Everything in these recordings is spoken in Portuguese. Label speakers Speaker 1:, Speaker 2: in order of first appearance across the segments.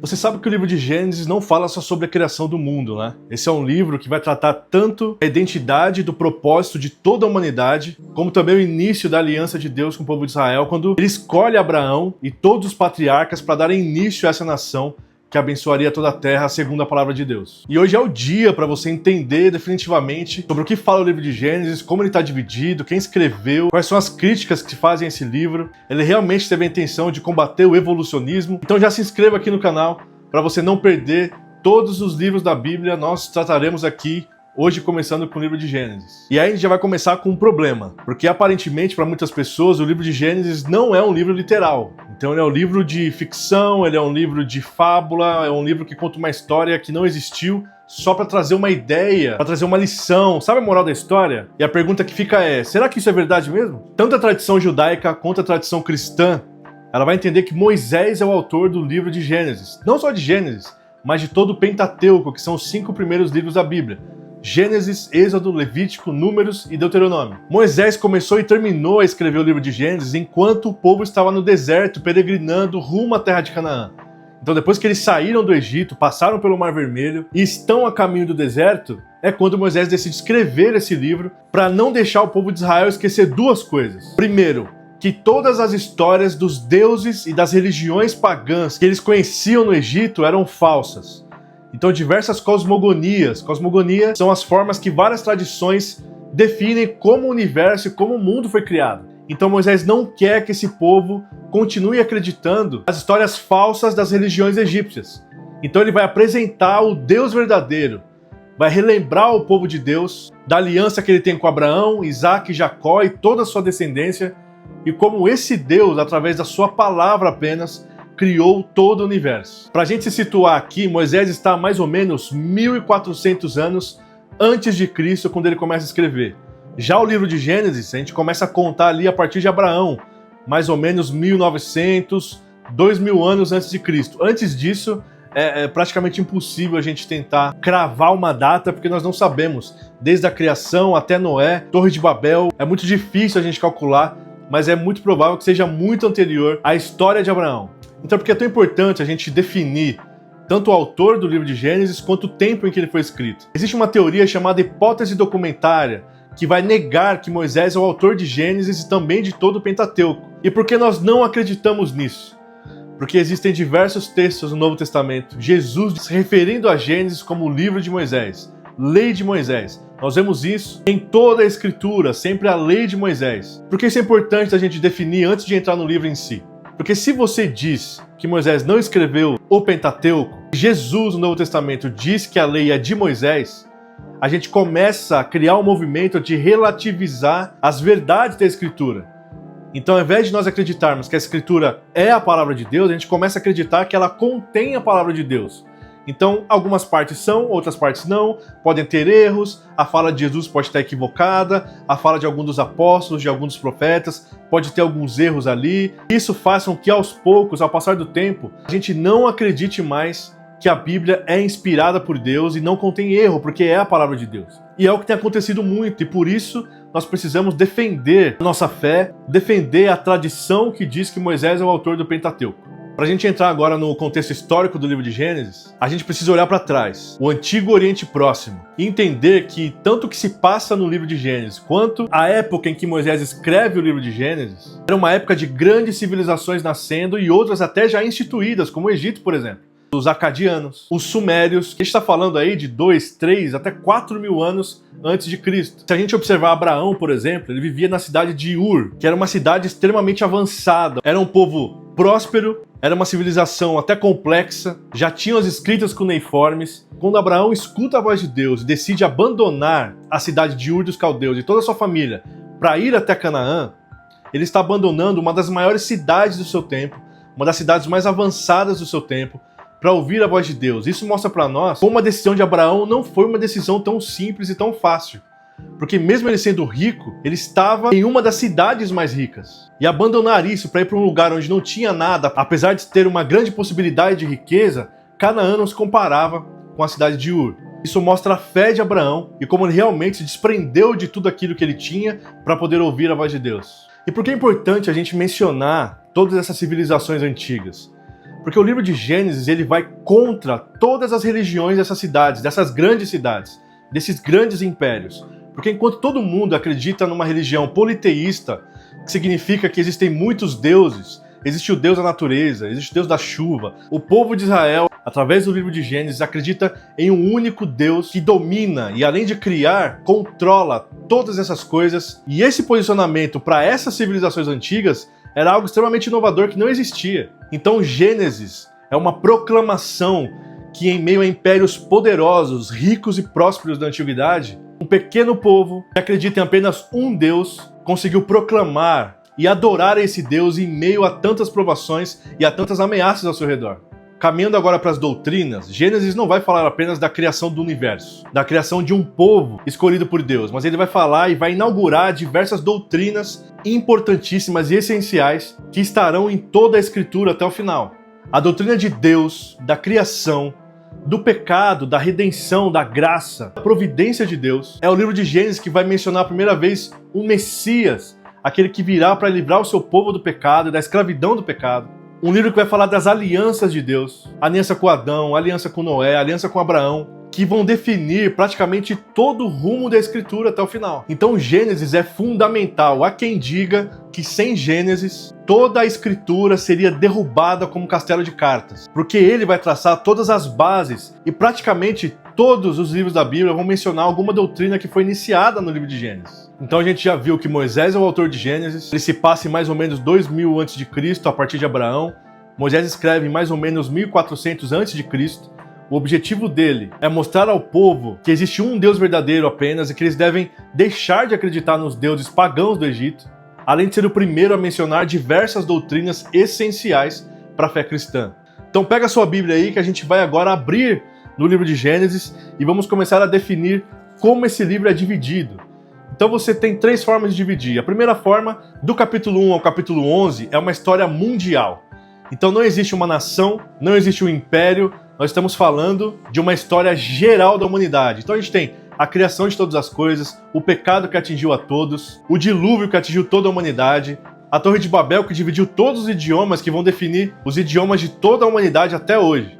Speaker 1: Você sabe que o livro de Gênesis não fala só sobre a criação do mundo, né? Esse é um livro que vai tratar tanto a identidade do propósito de toda a humanidade, como também o início da aliança de Deus com o povo de Israel, quando ele escolhe Abraão e todos os patriarcas para darem início a essa nação que abençoaria toda a terra segundo a palavra de Deus. E hoje é o dia para você entender definitivamente sobre o que fala o livro de Gênesis, como ele está dividido, quem escreveu, quais são as críticas que fazem esse livro. Ele realmente teve a intenção de combater o evolucionismo. Então já se inscreva aqui no canal para você não perder todos os livros da Bíblia. Nós trataremos aqui hoje começando com o livro de Gênesis. E aí a gente já vai começar com um problema, porque aparentemente para muitas pessoas o livro de Gênesis não é um livro literal. Então ele é um livro de ficção, ele é um livro de fábula, é um livro que conta uma história que não existiu só para trazer uma ideia, para trazer uma lição. Sabe a moral da história? E a pergunta que fica é, será que isso é verdade mesmo? Tanto a tradição judaica quanto a tradição cristã, ela vai entender que Moisés é o autor do livro de Gênesis. Não só de Gênesis, mas de todo o Pentateuco, que são os 5 primeiros livros da Bíblia. Gênesis, Êxodo, Levítico, Números e Deuteronômio. Moisés começou e terminou a escrever o livro de Gênesis enquanto o povo estava no deserto, peregrinando rumo à terra de Canaã. Então depois que eles saíram do Egito, passaram pelo Mar Vermelho e estão a caminho do deserto, é quando Moisés decide escrever esse livro para não deixar o povo de Israel esquecer duas coisas. Primeiro, que todas as histórias dos deuses e das religiões pagãs que eles conheciam no Egito eram falsas. Então diversas cosmogonias. Cosmogonia são as formas que várias tradições definem como o universo e como o mundo foi criado. Então Moisés não quer que esse povo continue acreditando nas histórias falsas das religiões egípcias. Então ele vai apresentar o Deus verdadeiro, vai relembrar o povo de Deus da aliança que ele tem com Abraão, Isaac, Jacó e toda a sua descendência, e como esse Deus, através da sua palavra apenas, criou todo o universo. Para a gente se situar aqui, Moisés está a mais ou menos 1400 anos antes de Cristo, quando ele começa a escrever. Já o livro de Gênesis, a gente começa a contar ali a partir de Abraão, mais ou menos 1900, 2000 anos antes de Cristo. Antes disso, é praticamente impossível a gente tentar cravar uma data, porque nós não sabemos. Desde a criação até Noé, Torre de Babel, é muito difícil a gente calcular, mas é muito provável que seja muito anterior à história de Abraão. Então por que é tão importante a gente definir tanto o autor do livro de Gênesis quanto o tempo em que ele foi escrito? Existe uma teoria chamada hipótese documentária que vai negar que Moisés é o autor de Gênesis e também de todo o Pentateuco. E por que nós não acreditamos nisso? Porque existem diversos textos no Novo Testamento, Jesus se referindo a Gênesis como o livro de Moisés, lei de Moisés. Nós vemos isso em toda a Escritura, sempre a lei de Moisés. Por que isso é importante a gente definir antes de entrar no livro em si? Porque se você diz que Moisés não escreveu o Pentateuco, Jesus no Novo Testamento diz que a lei é de Moisés, a gente começa a criar um movimento de relativizar as verdades da Escritura. Então, ao invés de nós acreditarmos que a Escritura é a palavra de Deus, a gente começa a acreditar que ela contém a palavra de Deus. Então, algumas partes são, outras partes não, podem ter erros, a fala de Jesus pode estar equivocada, a fala de alguns dos apóstolos, de alguns dos profetas, pode ter alguns erros ali. Isso faz com que aos poucos, ao passar do tempo, a gente não acredite mais que a Bíblia é inspirada por Deus e não contém erro, porque é a palavra de Deus. E é o que tem acontecido muito, e por isso nós precisamos defender a nossa fé, defender a tradição que diz que Moisés é o autor do Pentateuco. Para a gente entrar agora no contexto histórico do livro de Gênesis, a gente precisa olhar para trás, o Antigo Oriente Próximo, e entender que tanto o que se passa no livro de Gênesis, quanto a época em que Moisés escreve o livro de Gênesis, era uma época de grandes civilizações nascendo e outras até já instituídas, como o Egito, por exemplo. Os acadianos, os sumérios, que a gente está falando aí de 2, 3, até 4 mil anos antes de Cristo. Se a gente observar Abraão, por exemplo, ele vivia na cidade de Ur, que era uma cidade extremamente avançada. Era um povo próspero, era uma civilização até complexa, já tinham as escritas cuneiformes. Quando Abraão escuta a voz de Deus e decide abandonar a cidade de Ur dos Caldeus e toda a sua família para ir até Canaã, ele está abandonando uma das maiores cidades do seu tempo, uma das cidades mais avançadas do seu tempo, para ouvir a voz de Deus. Isso mostra para nós como a decisão de Abraão não foi uma decisão tão simples e tão fácil. Porque mesmo ele sendo rico, ele estava em uma das cidades mais ricas. E abandonar isso para ir para um lugar onde não tinha nada, apesar de ter uma grande possibilidade de riqueza, Canaã não se comparava com a cidade de Ur. Isso mostra a fé de Abraão e como ele realmente se desprendeu de tudo aquilo que ele tinha para poder ouvir a voz de Deus. E por que é importante a gente mencionar todas essas civilizações antigas? Porque o livro de Gênesis, ele vai contra todas as religiões dessas cidades, dessas grandes cidades, desses grandes impérios. Porque enquanto todo mundo acredita numa religião politeísta, que significa que existem muitos deuses, existe o Deus da natureza, existe o Deus da chuva, o povo de Israel, através do livro de Gênesis, acredita em um único Deus que domina e, além de criar, controla todas essas coisas. E esse posicionamento para essas civilizações antigas era algo extremamente inovador que não existia. Então Gênesis é uma proclamação que, em meio a impérios poderosos, ricos e prósperos da antiguidade, um pequeno povo que acredita em apenas um Deus conseguiu proclamar e adorar esse Deus em meio a tantas provações e a tantas ameaças ao seu redor. Caminhando agora para as doutrinas, Gênesis não vai falar apenas da criação do universo, da criação de um povo escolhido por Deus, mas ele vai falar e vai inaugurar diversas doutrinas importantíssimas e essenciais que estarão em toda a Escritura até o final. A doutrina de Deus, da criação, do pecado, da redenção, da graça, da providência de Deus. É o livro de Gênesis que vai mencionar a primeira vez o Messias, aquele que virá para livrar o seu povo do pecado e da escravidão do pecado. Um livro que vai falar das alianças de Deus, aliança com Adão, aliança com Noé, aliança com Abraão, que vão definir praticamente todo o rumo da Escritura até o final. Então Gênesis é fundamental. Há quem diga que sem Gênesis toda a Escritura seria derrubada como um castelo de cartas, porque ele vai traçar todas as bases e praticamente todos os livros da Bíblia vão mencionar alguma doutrina que foi iniciada no livro de Gênesis. Então a gente já viu que Moisés é o autor de Gênesis, ele se passa em mais ou menos 2000 a.C., a partir de Abraão. Moisés escreve em mais ou menos 1400 a.C., O objetivo dele é mostrar ao povo que existe um Deus verdadeiro apenas e que eles devem deixar de acreditar nos deuses pagãos do Egito, além de ser o primeiro a mencionar diversas doutrinas essenciais para a fé cristã. Então pega a sua Bíblia aí que a gente vai agora abrir no livro de Gênesis e vamos começar a definir como esse livro é dividido. Então você tem 3 formas de dividir. A primeira forma, do capítulo 1 ao capítulo 11, é uma história mundial. Então não existe uma nação, não existe um império, nós estamos falando de uma história geral da humanidade. Então a gente tem a criação de todas as coisas, o pecado que atingiu a todos, o dilúvio que atingiu toda a humanidade, a Torre de Babel que dividiu todos os idiomas que vão definir os idiomas de toda a humanidade até hoje.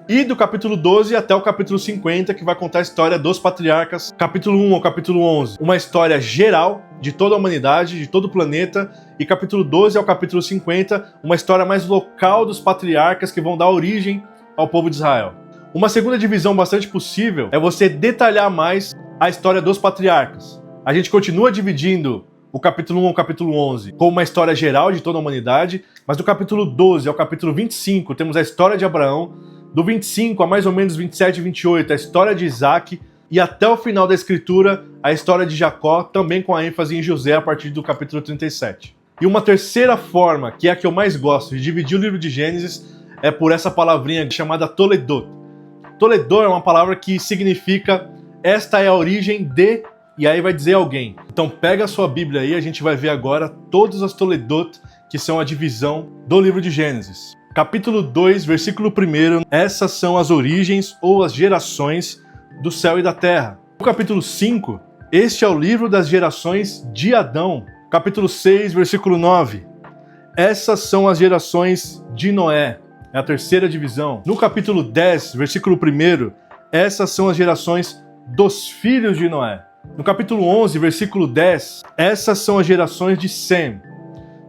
Speaker 1: E do capítulo 12 até o capítulo 50, que vai contar a história dos patriarcas, capítulo 1 ao capítulo 11, uma história geral de toda a humanidade, de todo o planeta, e capítulo 12 ao capítulo 50, uma história mais local dos patriarcas que vão dar origem ao povo de Israel. Uma segunda divisão bastante possível é você detalhar mais a história dos patriarcas. A gente continua dividindo o capítulo 1 ao capítulo 11 com uma história geral de toda a humanidade, mas do capítulo 12 ao capítulo 25 temos a história de Abraão, do 25 a mais ou menos 27 e 28 a história de Isaac, e até o final da escritura a história de Jacó, também com a ênfase em José a partir do capítulo 37. E uma terceira forma, que é a que eu mais gosto de dividir o livro de Gênesis, é por essa palavrinha chamada Toledot. Toledot é uma palavra que significa esta é a origem de, e aí vai dizer alguém. Então pega a sua Bíblia aí, a gente vai ver agora todas as Toledot, que são a divisão do livro de Gênesis. Capítulo 2, versículo 1, essas são as origens ou as gerações do céu e da terra. No capítulo 5, este é o livro das gerações de Adão. Capítulo 6, versículo 9, essas são as gerações de Noé. É a terceira divisão. No capítulo 10, versículo 1, essas são as gerações dos filhos de Noé. No capítulo 11, versículo 10, essas são as gerações de Sem.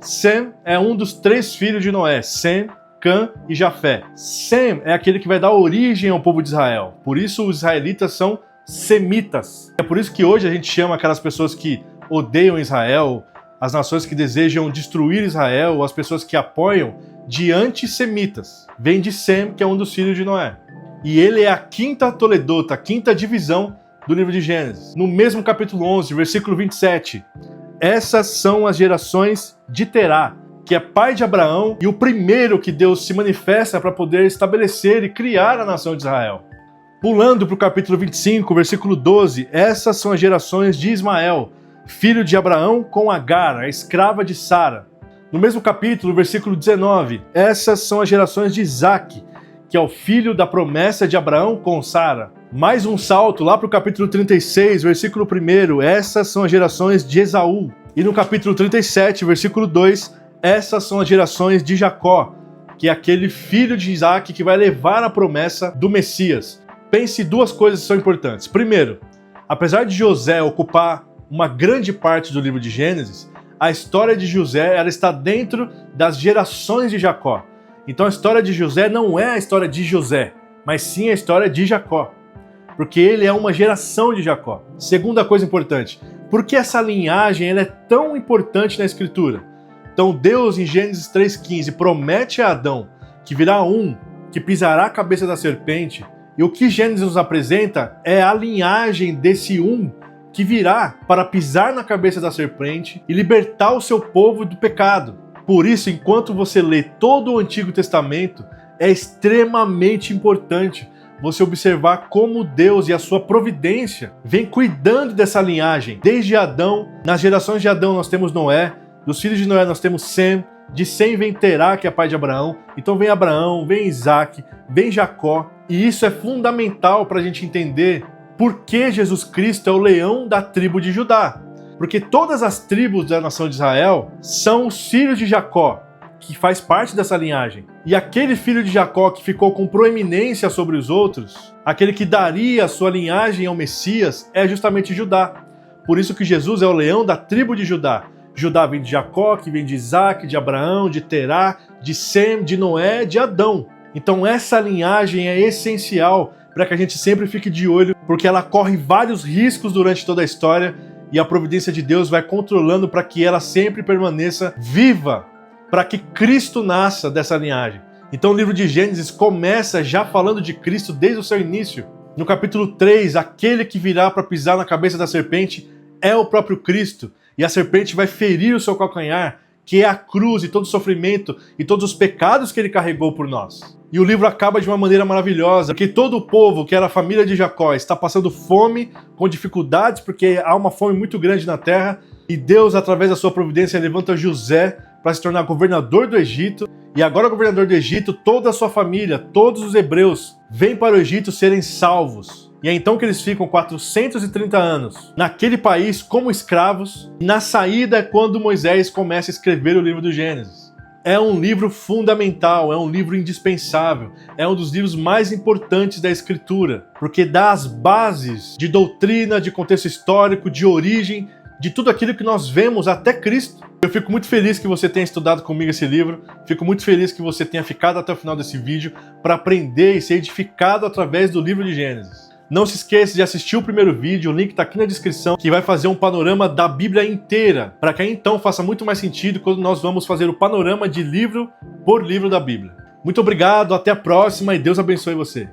Speaker 1: Sem é um dos 3 filhos de Noé, Sem, Cã e Jafé. Sem é aquele que vai dar origem ao povo de Israel. Por isso os israelitas são semitas. É por isso que hoje a gente chama aquelas pessoas que odeiam Israel, as nações que desejam destruir Israel, as pessoas que apoiam, de antissemitas. Vem de Sem, que é um dos filhos de Noé. E ele é a quinta Toledot, a quinta divisão do livro de Gênesis. No mesmo capítulo 11, versículo 27, essas são as gerações de Terá, que é pai de Abraão e o primeiro que Deus se manifesta para poder estabelecer e criar a nação de Israel. Pulando para o capítulo 25, versículo 12, essas são as gerações de Ismael, filho de Abraão com Agar, a escrava de Sara. No mesmo capítulo, versículo 19, essas são as gerações de Isaac, que é o filho da promessa de Abraão com Sara. Mais um salto lá para o capítulo 36, versículo 1, essas são as gerações de Esaú. E no capítulo 37, versículo 2, essas são as gerações de Jacó, que é aquele filho de Isaac que vai levar a promessa do Messias. Pense duas coisas que são importantes. Primeiro, apesar de José ocupar uma grande parte do livro de Gênesis, a história de José ela está dentro das gerações de Jacó. Então a história de José não é a história de José, mas sim a história de Jacó, porque ele é uma geração de Jacó. Segunda coisa importante, por que essa linhagem ela é tão importante na Escritura? Então Deus, em Gênesis 3,15, promete a Adão que virá um que pisará a cabeça da serpente, e o que Gênesis nos apresenta é a linhagem desse um que virá para pisar na cabeça da serpente e libertar o seu povo do pecado. Por isso, enquanto você lê todo o Antigo Testamento, é extremamente importante você observar como Deus e a sua providência vem cuidando dessa linhagem. Desde Adão, nas gerações de Adão nós temos Noé, dos filhos de Noé nós temos Sem, de Sem vem Terá, que é pai de Abraão. Então vem Abraão, vem Isaac, vem Jacó. E isso é fundamental para a gente entender por que Jesus Cristo é o leão da tribo de Judá. Porque todas as tribos da nação de Israel são os filhos de Jacó, que faz parte dessa linhagem. E aquele filho de Jacó que ficou com proeminência sobre os outros, aquele que daria a sua linhagem ao Messias, é justamente Judá. Por isso que Jesus é o leão da tribo de Judá. Judá vem de Jacó, que vem de Isaac, de Abraão, de Terá, de Sem, de Noé, de Adão. Então essa linhagem é essencial para que a gente sempre fique de olho, porque ela corre vários riscos durante toda a história e a providência de Deus vai controlando para que ela sempre permaneça viva, para que Cristo nasça dessa linhagem. Então o livro de Gênesis começa já falando de Cristo desde o seu início. No capítulo 3, aquele que virá para pisar na cabeça da serpente é o próprio Cristo, e a serpente vai ferir o seu calcanhar, que é a cruz e todo o sofrimento e todos os pecados que ele carregou por nós. E o livro acaba de uma maneira maravilhosa, porque todo o povo, que era a família de Jacó, está passando fome, com dificuldades, porque há uma fome muito grande na terra, e Deus, através da sua providência, levanta José para se tornar governador do Egito, e agora governador do Egito, toda a sua família, todos os hebreus, vêm para o Egito serem salvos. E é então que eles ficam 430 anos naquele país como escravos, e na saída é quando Moisés começa a escrever o livro do Gênesis. É um livro fundamental, é um livro indispensável, é um dos livros mais importantes da Escritura, porque dá as bases de doutrina, de contexto histórico, de origem, de tudo aquilo que nós vemos até Cristo. Eu fico muito feliz que você tenha estudado comigo esse livro, fico muito feliz que você tenha ficado até o final desse vídeo para aprender e ser edificado através do livro de Gênesis. Não se esqueça de assistir o primeiro vídeo, o link está aqui na descrição, que vai fazer um panorama da Bíblia inteira, para que aí então faça muito mais sentido quando nós vamos fazer o panorama de livro por livro da Bíblia. Muito obrigado, até a próxima e Deus abençoe você.